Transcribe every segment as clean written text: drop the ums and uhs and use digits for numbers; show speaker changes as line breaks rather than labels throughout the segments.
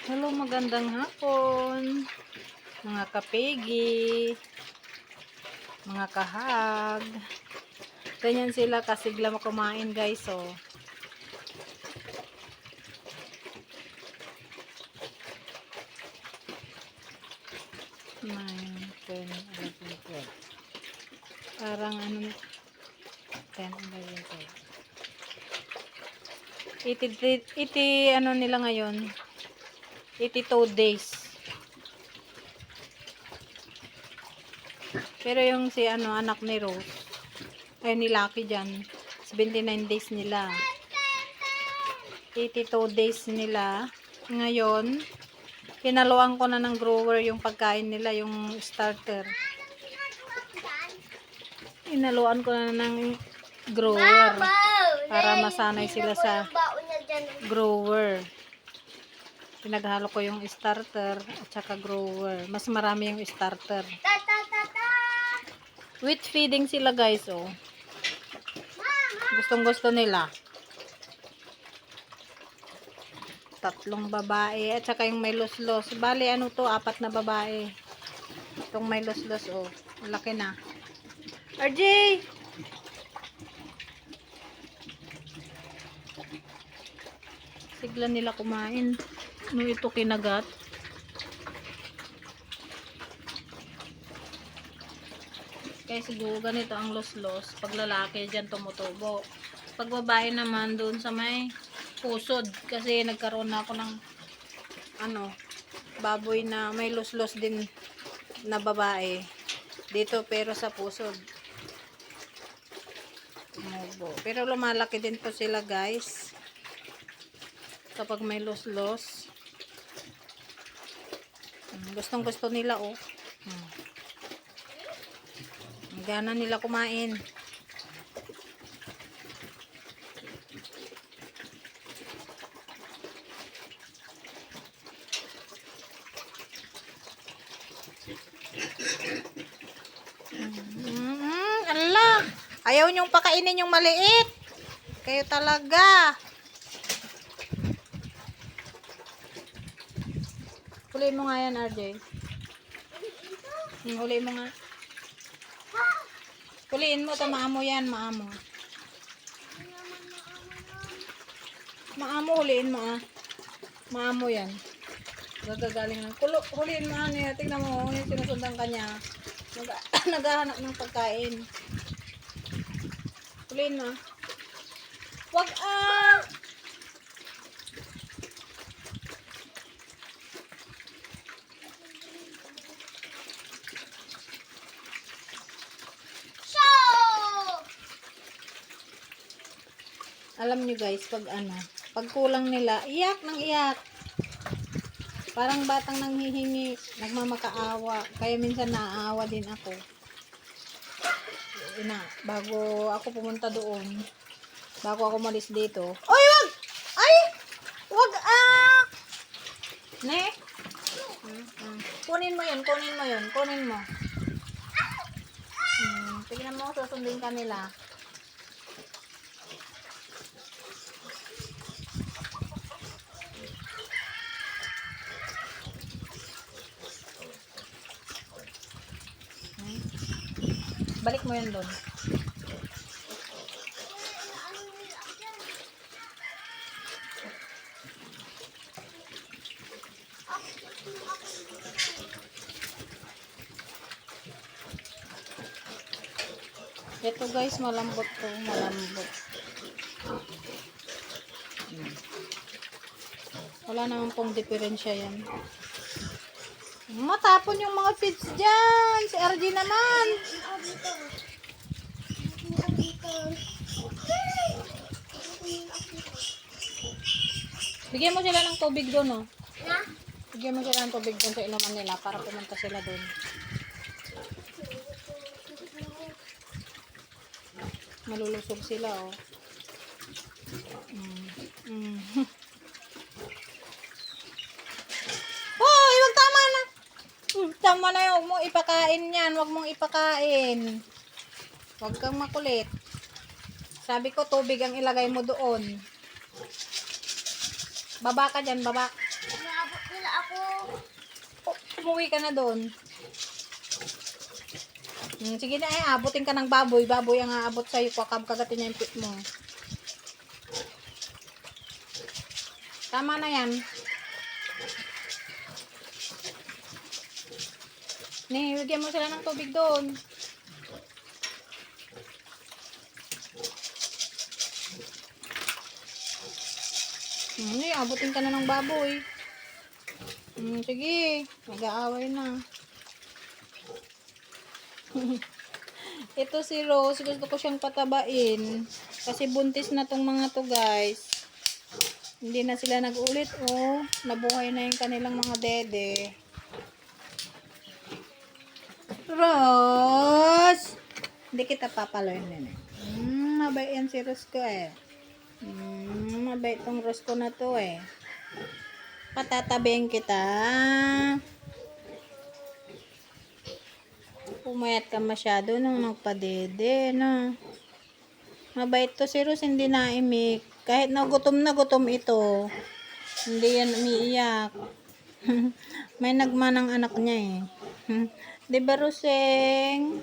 Hello, magandang hapon, mga kapegi, mga kahag. Ganyan sila kasigla kumain, guys, oh. 9, 10, 11, 12. Parang ano, 10, 11, 12. 80 ano nila ngayon, 82 days. Pero yung si ano, anak ni Rose, ay ni Lucky dyan, 79 days nila. 82 days nila. Ngayon, hinaluan ko na ng grower yung pagkain nila, yung starter. Hinaluan ko na ng grower para masanay sila sa grower. Pinaghalo ko yung starter at saka grower. Mas marami yung starter. With feeding sila, guys, oh. Gustong gusto nila. 3 babae at saka yung may luslos. Bali ano to, 4 na babae. Itong may luslos, oh. Malaki na. RJ! Sigla nila kumain. Ano ito kinagat? Kaya siguro ganito ang luslos. Pag lalaki dyan tumutubo. Pag babae naman doon sa may pusod. Kasi nagkaroon na ako ng ano, baboy na may luslos din na babae. Dito pero sa pusod. Pero lumalaki din po sila, guys. Kapag may luslos. Gustong gusto nila, oh. Gana nila kumain. Allah! Ayaw niyong pakainin yung maliit. Kayo talaga. Huliin mo nga yan, RJ. Huliin mo nga. Huliin mo, maamo yan, maamo. Maamo, huliin mo, ah. Maamo yan. Gagagaling ng kulo. Huliin mo, ano yan. Tingnan mo, yung sinusundan ka niya. Naghahanap ng pagkain. Huliin mo. Wag, ah! Alam nyo, guys, pag ano, pag kulang nila, iyak ng iyak. Parang batang nanghihingi, nagmamakaawa. Kaya minsan naaawa din ako. Bago ako pumunta doon, bago ako malis dito. Oy, wag! Ay! Wag, ah! Ne? Kunin mo yun, kunin mo yun, kunin mo. Tignan mo, susundin ka nila. Balik mo yan doon. Ito, guys, malambot to, malambot. Wala naman pong diferensya yan. Matapon yung mga feeds dyan. Si RG naman. Bigyan mo sila ng tubig doon, oh. Bigyan mo sila ng tubig doon sa inuman nila para pumunta sila doon. Malulusog sila, oh. Hoy, wag, tama na. Tama na, huwag mong ipakain yan. Huwag mong ipakain. Huwag kang makulit. Sabi ko, tubig ang ilagay mo doon. Baba ka dyan, baba.
ako.
Umuwi ka na doon. Sige na, abutin ka ng baboy. Baboy ang aabot sa'yo. Kagatin niya yung pit mo. Tama na yan. Bigyan mo sila ng tubig doon. Abutin ka na ng baboy. Sige, mag-aaway na. Ito si Rose, gusto ko siyang patabain. Kasi buntis na tong mga to, guys. Hindi na sila nag-ulit, oh. Nabuhay na yung kanilang mga dede. Rose! Hindi kita papaloyin, nene. Mabait yan si Rose ko, eh. Mabait tong Rose ko na to, eh. Patatabihin kita. Pumayat ka masyado nung nagpadede, no? Mabait to si Rose, hindi naimik. Kahit na gutom ito, hindi yan umiiyak. May nagmanang anak niya, eh. Diba, Roseng?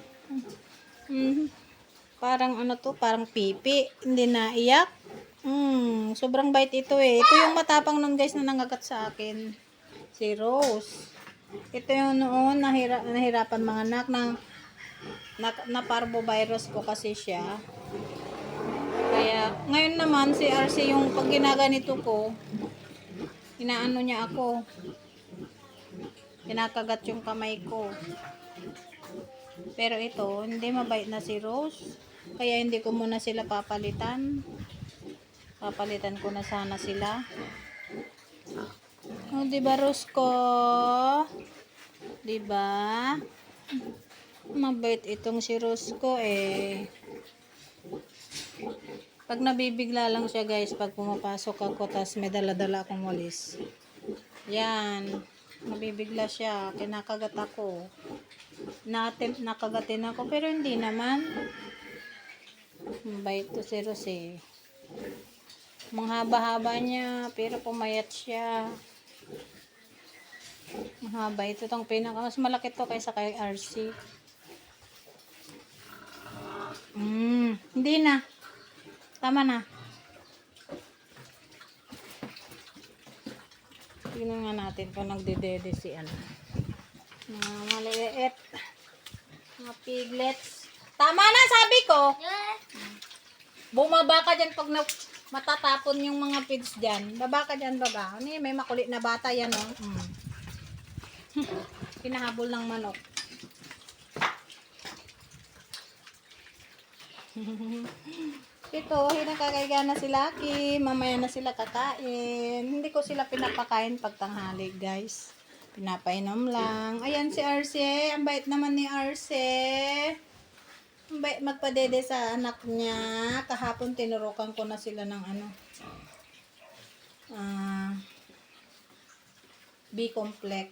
Parang ano to, parang pipi. Hindi naiyak. Sobrang bait ito, eh. Ito yung matapang nun, guys, na nangagat sa akin. Si Rose. Ito yung noon, nahirapan mga anak na parvovirus po kasi siya. Kaya, ngayon naman, si RC yung pag ginaganito ko, inaano niya ako. Kinakagat yung kamay ko. Pero ito, hindi mabait na si Rose. Kaya hindi ko muna sila papalitan. Papalitan ko na sana sila. Oh, diba Rose ko? Diba? Mabait itong si Rose ko, eh. Pag nabibigla lang siya, guys, pag pumapasok ako, tas may dala-dala akong walis. Yan. Nabibigla siya. Kinakagat ako. Nakagatin ako, pero hindi naman. Mabait to si Rose, eh. Manghaba-haba niya, pero pumayat siya. Mahaba ito tong mas malaki to kaysa kay RC. Hindi na. Tama na. Tingnan nga natin kung nagdedede si ano. Mga maliit. Mga piglets. Tama na, sabi ko. Bumaba ka dyan pag matatapon yung mga pigs dyan. Baba ka dyan, baba. May makulit na bata yan, oh. Pinahabol ng manok. Ito, hinakakaiga na si Lucky. Mamaya na sila kakain. Hindi ko sila pinapakain pag tanghali, guys. Pinapainom lang. Ayan si Arce. Ang bait naman ni Arce. Ang bait magpadede sa anak niya. Kahapon tinurukan ko na sila ng ano. B-complex.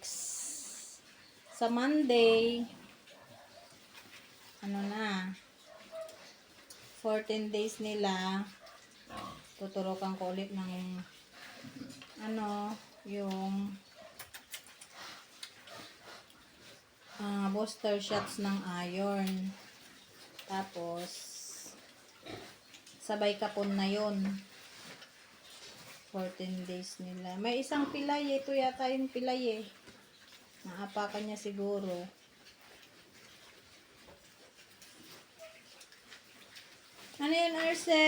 Sa Monday, ano na, 14 days nila, tuturukan ko ulit ng ano, yung booster shots ng iron. Tapos sabay kapon na yon, 14 days nila. May isang pilay, ito yata yung pilay, eh. Naapakan niya siguro. Ano yun, Arce?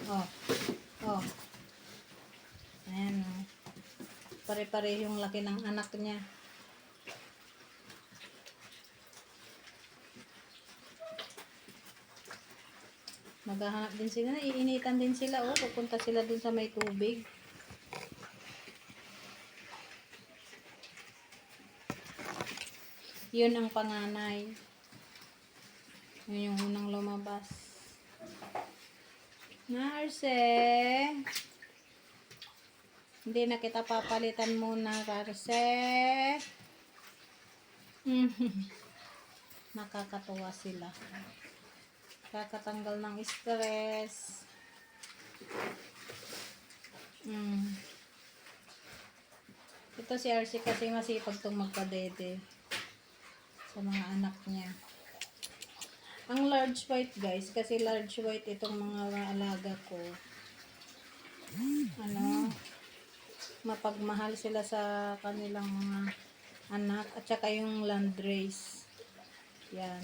Oh. Ayan, oh. Pare-pare yung laki ng anak niya. Maghahanap din sila. Iinitan din sila, oh. Pupunta sila dun sa may tubig. Yun ang panganay. Yun yung unang lumabas. Narse. Hindi na kita papalitan muna, Narse. Nakakatuwa sila. Kakatanggal ng stress. Ito si RC kasi masipag itong magpadede sa mga anak niya. Ang large white guys, kasi large white itong mga alaga ko. Ano, mapagmahal sila sa kanilang mga anak at saka yung landrace. Yan.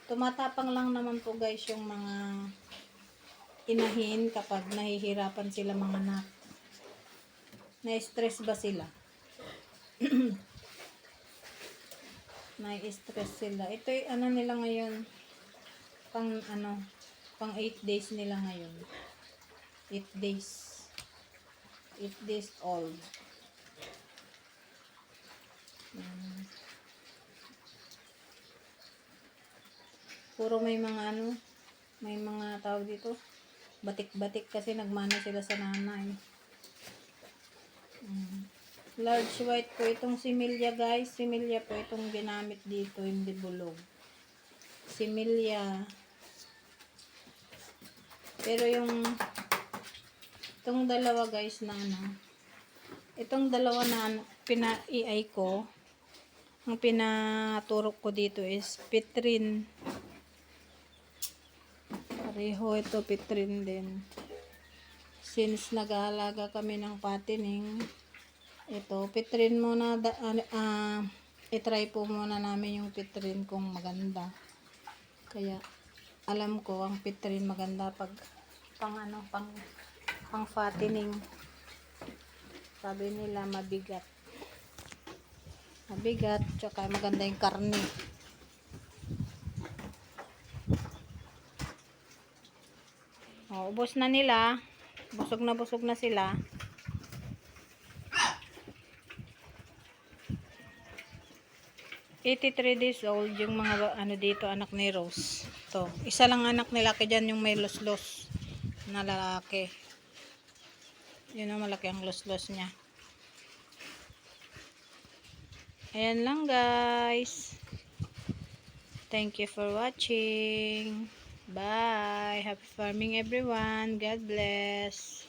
Tumatapang lang naman po guys yung mga inahin kapag nahihirapan sila mga anak. Na-stress ba sila? Na-stress sila. Ito yung ano nila ngayon, pang 8 days nila ngayon. 8 days. 8 days old. Puro may mga may mga tawag dito, batik-batik kasi nagmana sila sa nanay. Large white po itong similya guys. Similya po itong ginamit dito, hindi bulog. Similya. Pero itong dalawa guys na itong dalawa na pina-EI ko, ang pinaturok ko dito is Pitrin. Pareho ito, Pitrin din. Since nag-aalaga kami ng patining, ito, Pitrin muna, itry po muna namin yung Pitrin kung maganda. Kaya, alam ko, ang Pitrin maganda pag pang fattening. Sabi nila, mabigat. Mabigat, tsaka maganda yung karne. O, ubos na nila. Busog na sila. $83 days old yung mga dito, anak ni Rose. To, isa lang anak nila, kaya dyan yung may los-los na lalaki. Yun ang malaki ang los-los niya. Ayan lang guys. Thank you for watching. Bye. Happy farming everyone. God bless.